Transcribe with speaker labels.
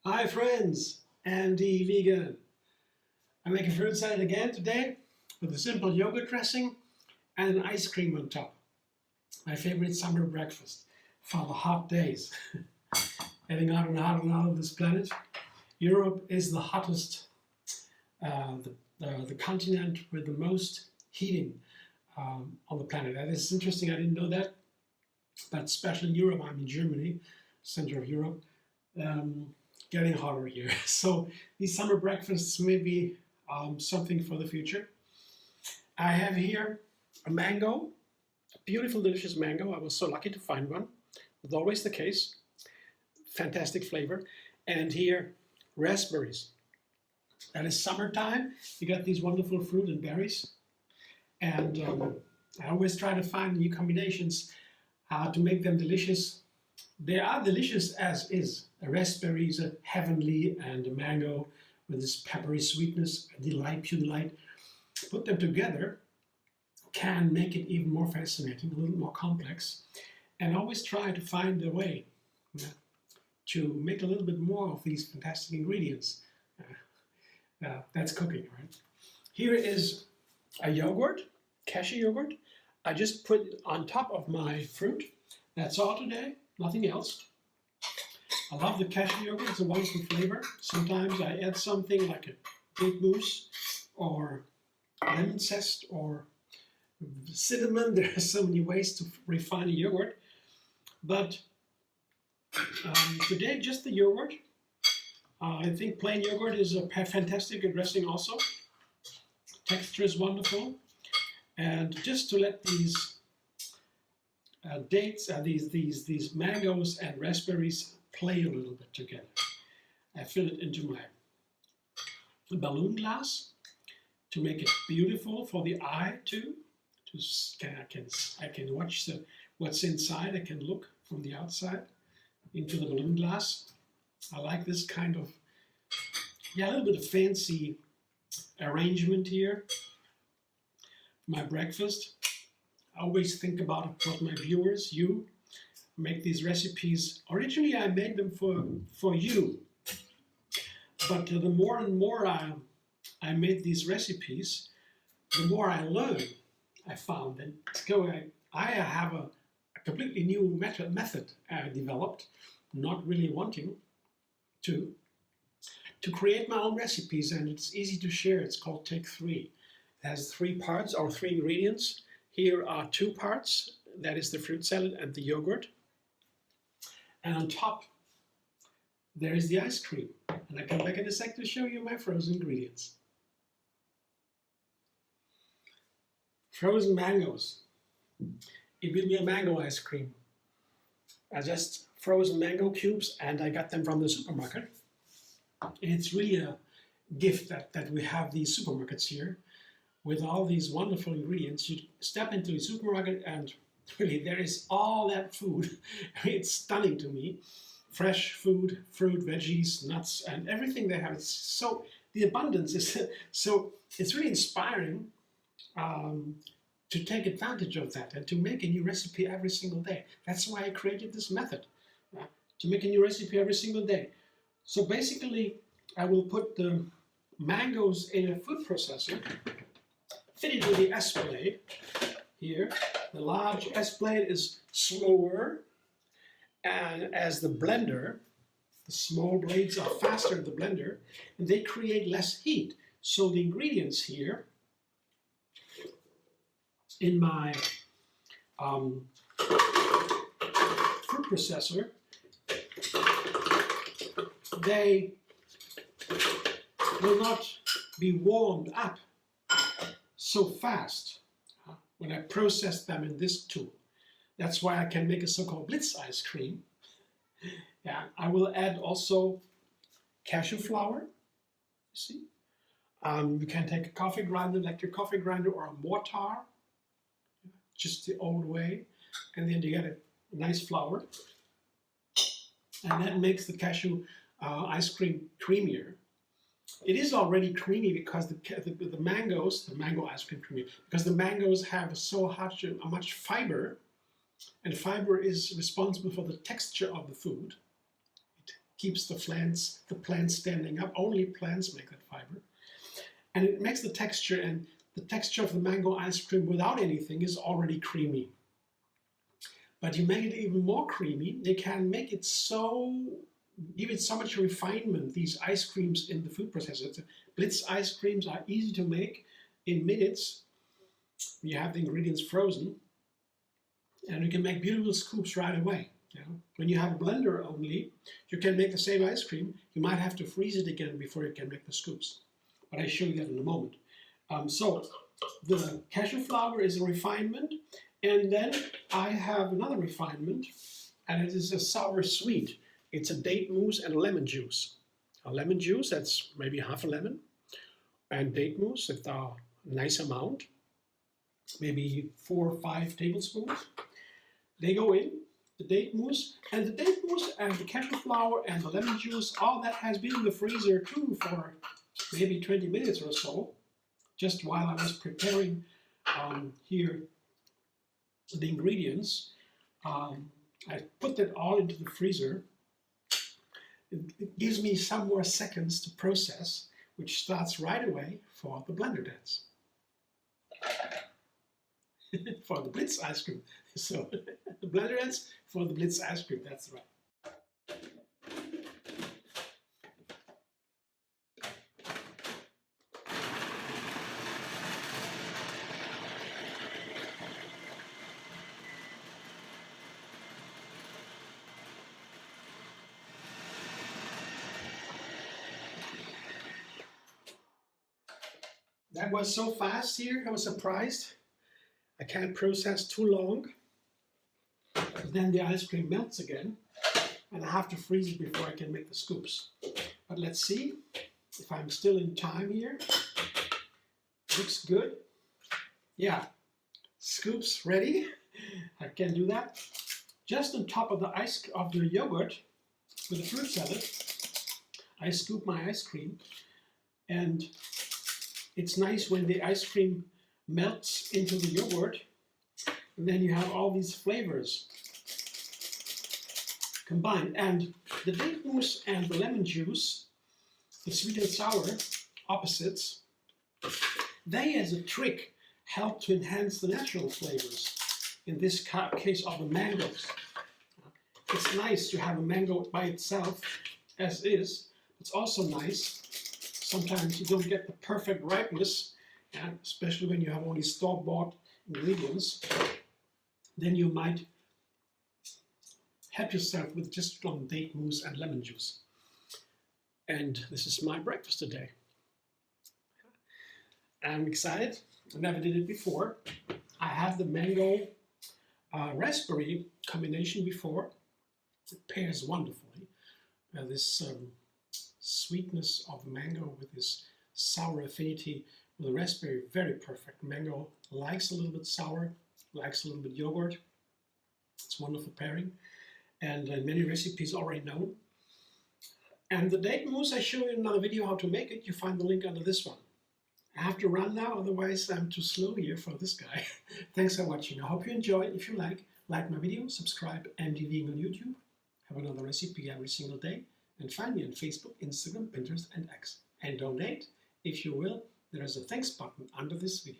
Speaker 1: Hi friends, Andy Vegan. I'm making fruit salad again today with a simple yogurt dressing and an ice cream on top. My favorite summer breakfast for the hot days. Getting hotter and hotter and hotter of this planet. Europe is the hottest, the continent with the most heating on the planet. That is interesting, I didn't know that. But especially in Europe, I'm in Germany, center of Europe. Getting hotter here. So these summer breakfasts may be something for the future. I have here a mango, a beautiful, delicious mango. I was so lucky to find one. It's always the case. Fantastic flavor. And here, raspberries. That is summertime. You got these wonderful fruit and berries. And I always try to find new combinations to make them delicious. They are delicious as is. A raspberry is a heavenly, and a mango with this peppery sweetness, a delight, pure delight. Put them together can make it even more fascinating, a little more complex. And always try to find a way to make a little bit more of these fantastic ingredients. That's cooking, right? Here is a yogurt, cashew yogurt. I just put it on top of my fruit. That's all today, nothing else. I love the cashew yogurt, it's a wonderful flavor. Sometimes I add something like a date mousse or lemon zest or cinnamon. There are so many ways to refine a yogurt. But today, just the yogurt. I think plain yogurt is a fantastic dressing also. Texture is wonderful. And just to let these dates, these mangoes and raspberries play a little bit together. I fill it into my balloon glass to make it beautiful for the eye too. I can watch what's inside. I can look from the outside into the balloon glass. I like this kind of, a little bit of fancy arrangement here. My breakfast. I always think about what my viewers, you, make these recipes. Originally I made them for you, but the more and more I made these recipes, the more I learned. I found that I have a completely new method developed, not really wanting to create my own recipes, and it's easy to share. It's called Take 3. It has 3 parts or 3 ingredients. Here are 2 parts. That is the fruit salad and the yogurt. And on top, there is the ice cream. And I come back in a sec to show you my frozen ingredients. Frozen mangoes. It will be a mango ice cream. I just frozen mango cubes, and I got them from the supermarket. It's really a gift that we have these supermarkets here with all these wonderful ingredients. You step into the supermarket and really there is all that food. It's stunning to me. Fresh food, fruit, veggies, nuts, and everything they have. It's so, the abundance is so, it's really inspiring to take advantage of that and to make a new recipe every single day. That's why I created this method, to make a new recipe every single day. So basically, I will put the mangoes in a food processor, fitted with the S-Blde here. The large S-Blde is slower, and as the blender, the small blades are faster in the blender, and they create less heat. So the ingredients here in my food processor, they will not be warmed up so fast when I process them in this tool. That's why I can make a so-called Blitz ice cream. I will add also cashew flour, you see. You can take a coffee grinder, electric coffee grinder, or a mortar, just the old way, and then you get a nice flour. And that makes the cashew ice cream creamier. It is already creamy because the mangoes, the mango ice cream creamy, because the mangoes have so much fiber, and fiber is responsible for the texture of the food. It keeps the plants standing up. Only plants make that fiber. And it makes the texture, and the texture of the mango ice cream without anything is already creamy. But you make it even more creamy. You can make it give it so much refinement, these ice creams in the food processor. Blitz ice creams are easy to make in minutes. You have the ingredients frozen, and you can make beautiful scoops right away. You know? When you have a blender only, you can make the same ice cream. You might have to freeze it again before you can make the scoops. But I'll show you that in a moment. So the cashew flour is a refinement, and then I have another refinement, and it is a sour sweet. It's a date mousse and a lemon juice. A lemon juice, that's maybe half a lemon, and date mousse, that's a nice amount, maybe 4 or 5 tablespoons. They go in, the date mousse, and the cashew flour and the lemon juice, all that has been in the freezer too for maybe 20 minutes or so, just while I was preparing here the ingredients. I put that all into the freezer. It gives me some more seconds to process, which starts right away for the blender dance. For the Blitz ice cream. So the blender dance for the Blitz ice cream, that's right. That was so fast here, I was surprised. I can't process too long, because then the ice cream melts again, and I have to freeze it before I can make the scoops. But let's see if I'm still in time here. Looks good. Yeah, scoops ready. I can do that. Just on top of the yogurt with the fruit salad, I scoop my ice cream, and it's nice when the ice cream melts into the yogurt, and then you have all these flavors combined. And the date mousse and the lemon juice, the sweet and sour opposites, they as a trick help to enhance the natural flavors, in this case of the mangoes. It's nice to have a mango by itself as is. It's also nice, sometimes you don't get the perfect ripeness, and especially when you have only store-bought ingredients, then you might help yourself with just some date mousse and lemon juice. And this is my breakfast today. I'm excited. I never did it before. I had the mango raspberry combination before. It pairs wonderfully. This sweetness of the mango with this sour affinity with the raspberry, very perfect. Mango likes a little bit sour, likes a little bit yogurt. It's a wonderful pairing, and many recipes already known. And the date mousse, I show you in another video how to make it. You find the link under this one. I have to run now, otherwise I'm too slow here for this guy. Thanks for watching. I hope you enjoy. If you like my video, subscribe, MD Vegan on YouTube. Have another recipe every single day. And find me on Facebook, Instagram, Pinterest, and X. And donate, if you will. There is a thanks button under this video.